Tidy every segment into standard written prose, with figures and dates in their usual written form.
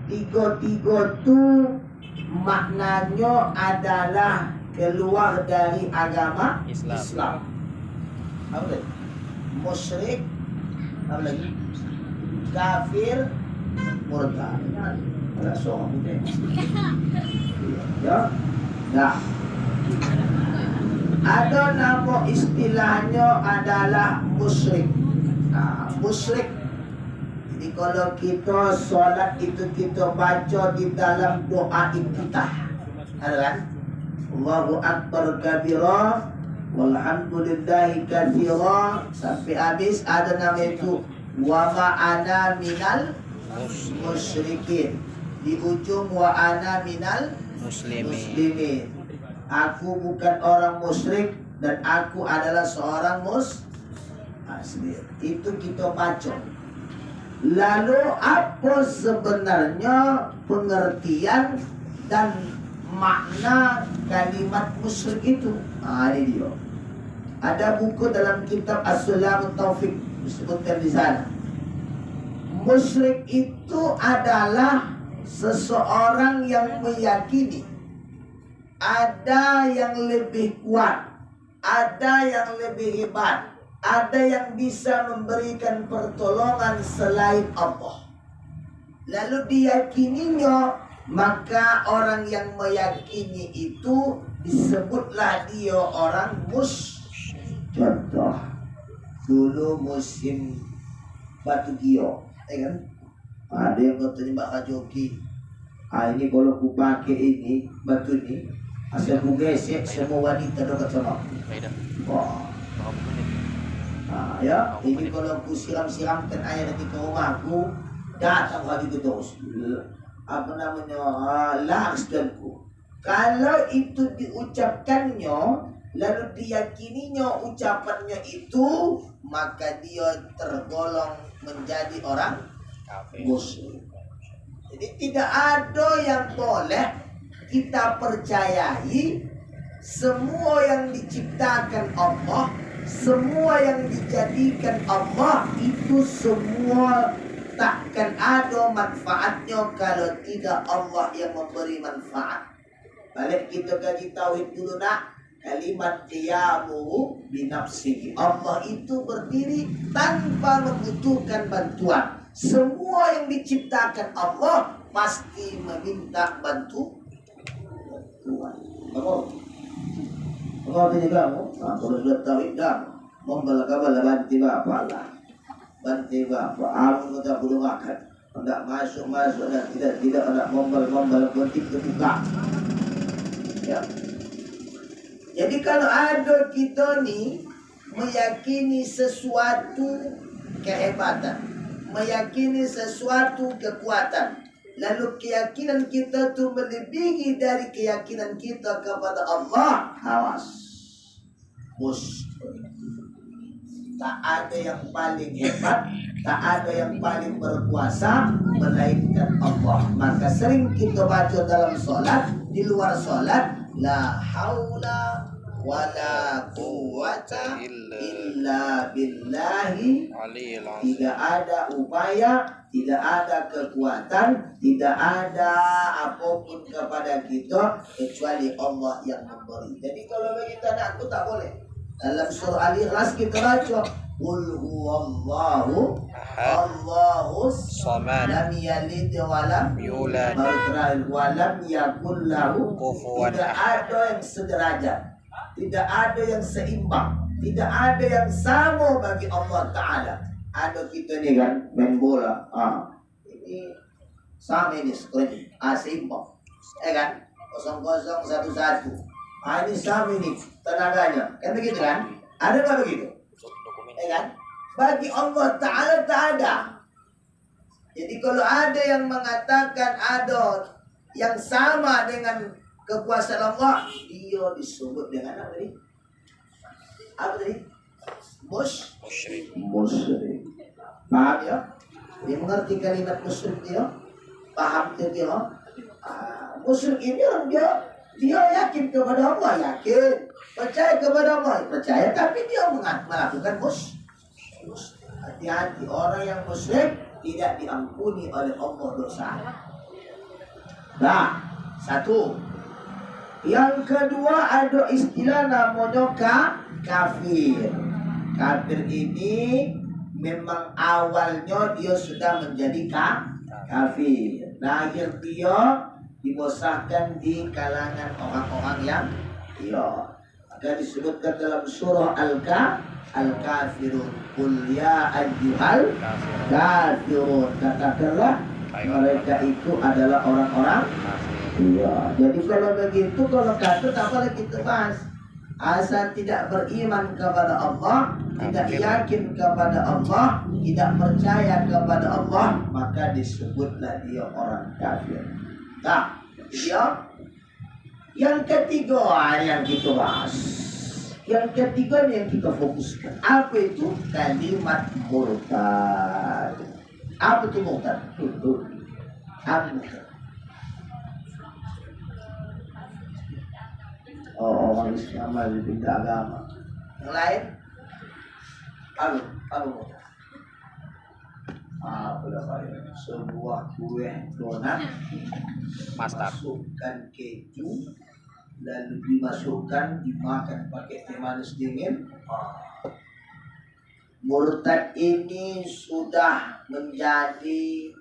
tiga-tiga tu maknanya adalah keluar dari agama Islam. Apa lagi? Musyrik, apa lagi? Kafir, murtad. Ada soal ni. Ya. Nah. Ada nama istilahnya adalah musyrik. Musyrik. Jadi kalau kita solat itu kita baca di dalam doa iftitah. Ada kan? Allahu Akbar kabira walhamdulillahi katsira sampai habis ada nama itu wa ma'ana minal musyrikin. Di ujung wa ana minal muslimin. Aku bukan orang musyrik dan aku adalah seorang muslim. Itu kita baca. Lalu apa sebenarnya pengertian dan makna kalimat musyrik itu? Ini dia. Ada buku dalam kitab As-Sulamut Taufiq disebutkan di sana. Musyrik itu adalah seseorang yang meyakini ada yang lebih kuat, ada yang lebih hebat, ada yang bisa memberikan pertolongan selain Allah. Lalu diyakininya, maka orang yang meyakini itu disebutlah dia orang musyrik. Contoh, dulu musim batu gio, kan? Ada yang katanya Mbak Kajoki, ini kalau aku pakai ini batu ini, asal aku gesek semua wanita dekat sama. Wah. Ya, ini kalau aku siram-siramkan air nanti ke rumahku, datang lagi terus. Apa namanya? Laksdanku. Kalau itu diucapkannya, lalu diyakininya ucapannya itu, maka dia tergolong menjadi orang musyrik. Jadi tidak ada yang boleh kita percayai. Semua yang diciptakan Allah, semua yang dijadikan Allah, itu semua takkan ada manfaatnya kalau tidak Allah yang memberi manfaat. Balik kita kaji tauhid dulu nak. Kalimat qiyamu binafsihi. Allah itu berdiri tanpa membutuhkan bantuan. Semua yang diciptakan Allah pasti meminta bantuan. Kamu tanya kamu, kalau sudah tauhid kamu, membala-bala banti bapak lah, banti bapak. Aku tak perlu makan, tidak masuk dan tidak ada membal banti kebuka. Ya. Jadi kalau ada kita nih meyakini sesuatu kehebatan, meyakini sesuatu kekuatan, lalu keyakinan kita tu melebihi dari keyakinan kita kepada Allah, awas, tak ada yang paling hebat, tak ada yang paling berkuasa melainkan Allah. Maka sering kita baca dalam solat, di luar solat, la haula wala quwwata illa billahi. Tidak ada upaya, tidak ada kekuatan, tidak ada apapun kepada kita kecuali Allah yang memberi. Jadi kalau begitu anakku tak boleh. Dalam surah Al-Ikhlas kita baca Qul huwallahu Allahus samad lam yalid wa lam yulad wa lam yakul lahu kufuwan ahad. Tidak ada yang sederajat, tidak ada yang seimbang, tidak ada yang sama bagi Allah Ta'ala. Ada kita ni kan main bola, ini sama ini skrin, seimbang, kan 0-0 1-1. Ini sama ini tenaganya, kan begitu kan? Ada nggak begitu? Kan? Bagi Allah Ta'ala tak ada. Jadi kalau ada yang mengatakan ada yang sama dengan kekuasaan Allah, dia disebut dengan apa tadi? Apa tadi? Musyrik. Paham ya? Dia mengerti kalimat musyrik dia? Paham dia? Musyrik ini orang dia yakin kepada Allah, yakin, percaya kepada Allah, percaya, tapi dia melakukan musyrik. Hati-hati, orang yang musyrik tidak diampuni oleh Allah dosa. Nah, satu. Yang kedua ada istilah namanya kafir. Kafir ini memang awalnya dia sudah menjadi kafir. Lahir dia dibosahkan di kalangan orang-orang yang maka disebutkan dalam surah Al-Kafirun. Qul ya ayyuhal kafirun. Katakanlah mereka itu adalah orang-orang. Jadi kalau begitu, kalau kafir apa lagi kita bahas? Asal tidak beriman kepada Allah, tidak yakin kepada Allah, tidak percaya kepada Allah, maka disebutlah dia orang kafir. Nah, dia yang ketiga yang kita bahas. Yang ketiga yang kita fokuskan. Apa itu? Kalimat murtad. Apa itu murtad? Apa murtad? Orang Islam lebih pindah agama. Yang lain? Apa murtad? Sebuah kue donat masukkan keju, lalu dimasukkan, dimakan pakai teh manis dingin. Murtad ini sudah menjadi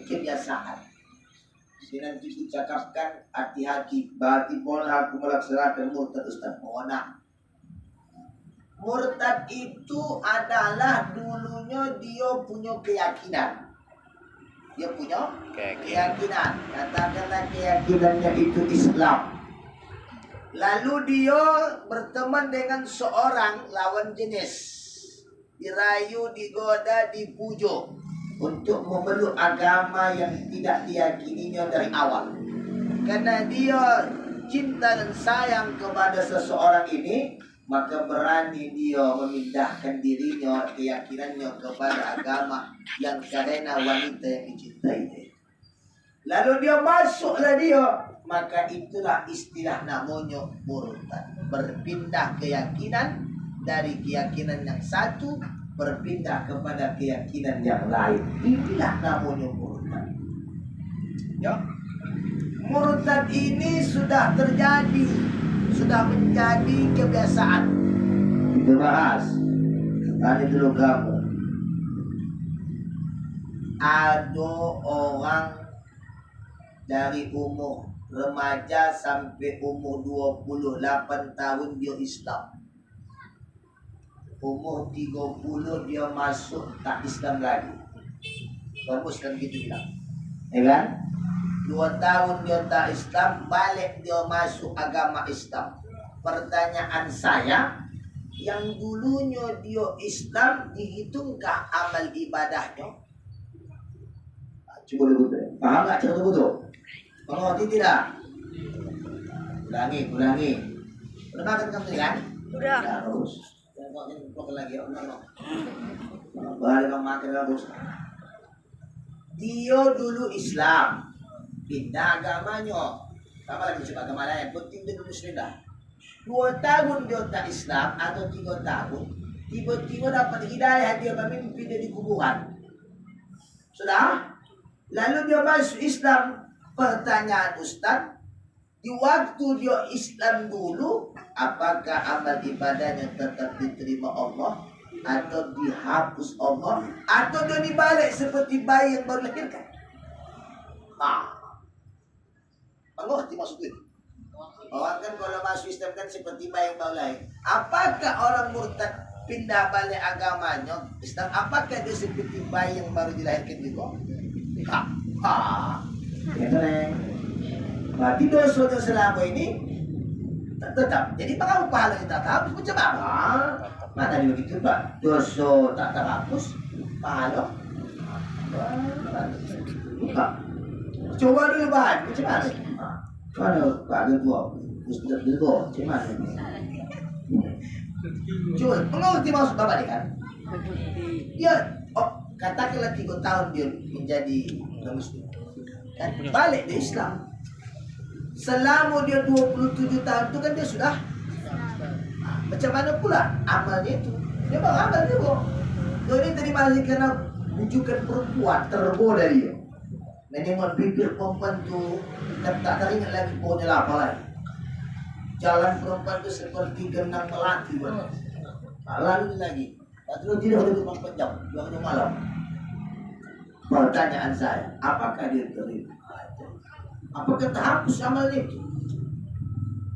kebiasaan. Nanti dicakapkan hati-hati, berarti mohon aku melaksanakan murtad Ustaz. Mohon. Murtad itu adalah dulunya dia punya keyakinan. Dia punya keyakinan. Katakanlah keyakinannya itu Islam. Lalu dia berteman dengan seorang lawan jenis. Dirayu, digoda, dipujuk untuk memeluk agama yang tidak diyakininya dari awal. Karena dia cinta dan sayang kepada seseorang ini, maka berani dia memindahkan dirinya, keyakinannya kepada agama yang karena wanita yang dicintai dia. Lalu dia masuklah dia, maka itulah istilah namanya murtad. Berpindah keyakinan dari keyakinan yang satu, berpindah kepada keyakinan yang lain. Inilah namanya murtad. Ya. Murtad ini sudah terjadi, sudah menjadi kebiasaan. Kita bahas. Tadi dulu kamu. Ada orang dari umur remaja sampai umur 28 tahun dia Islam. Umur 30 dia masuk tak Islam lagi. Bagus kan gitu bilang. Ya kan? 2 tahun dia tak Islam, balik dia masuk agama Islam. Pertanyaan saya, yang dulunya dia Islam, dihitungkah amal ibadahnya? Coba dulu, paham tak cara betul? Mengerti tidak? Ulangi. Pernah kan kamu kan? Udah. Terus. Lagi balik makan terus. Dia dulu Islam, pindah agamanya, sama lagi coba agama lain, penting dia dulu Muslim dah. 2 tahun dia tak Islam atau 3 tahun, tiba-tiba dapat hidayah, dia memimpin dia di kuburan. Sudah? Lalu dia masuk Islam. Pertanyaan Ustaz, di waktu dia Islam dulu, apakah amal ibadahnya tetap diterima Allah, atau dihapus Allah, atau dia dibalik seperti bayi yang baru lahirkan? Mengerti maksud itu? Orang kan kalau masuk Islam kan seperti bayi yang baru lahir. Apakah orang murtad pindah balik agamanya Islam, apakah dia seperti bayi yang baru dilahirkan juga? Berarti dosa selama ini tetap. Jadi mengapa pahalanya tak terhapus? Macam apa? Mana dia begitu Pak? Dosa tak terhapus, pahala. Coba dulu Pak, macam mana? Mana Pak Ketua? Ustaz Ketua, macam mana? Coba, mengerti maksud Bapak ni kan? Dia, katakanlah 3 tahun dia menjadi Muslim. Kan? Balik dia Islam. Selama dia 27 tahun itu kan dia sudah macam mana pula amalnya itu? Dia baru amal dia kok. Dia ini tadi masih kena bujukan perempuan tergoda dia. Minimal pikir perempuan tuh tak ingat lagi pokoknya apa lagi. Jalan perempuan itu seperti genang melati, lalu lagi. Lalu tidak ada 24 jam, 2 malam. Pertanyaan saya, apakah dia terima? Apakah terhapus amal itu?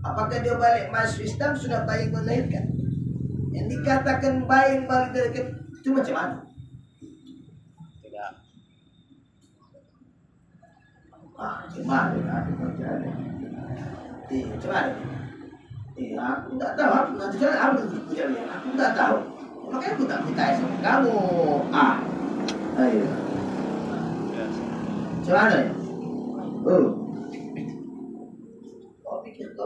Apakah dia balik masuk Islam sudah baik melahirkan? Yang dikatakan baik balik dari itu macam mana? Tidak. Gimana? Gimana? Aku tak tahu. Aku nanti jalan aku tak tahu. Makanya aku tak minta sama kamu. Ayo. Gimana ya?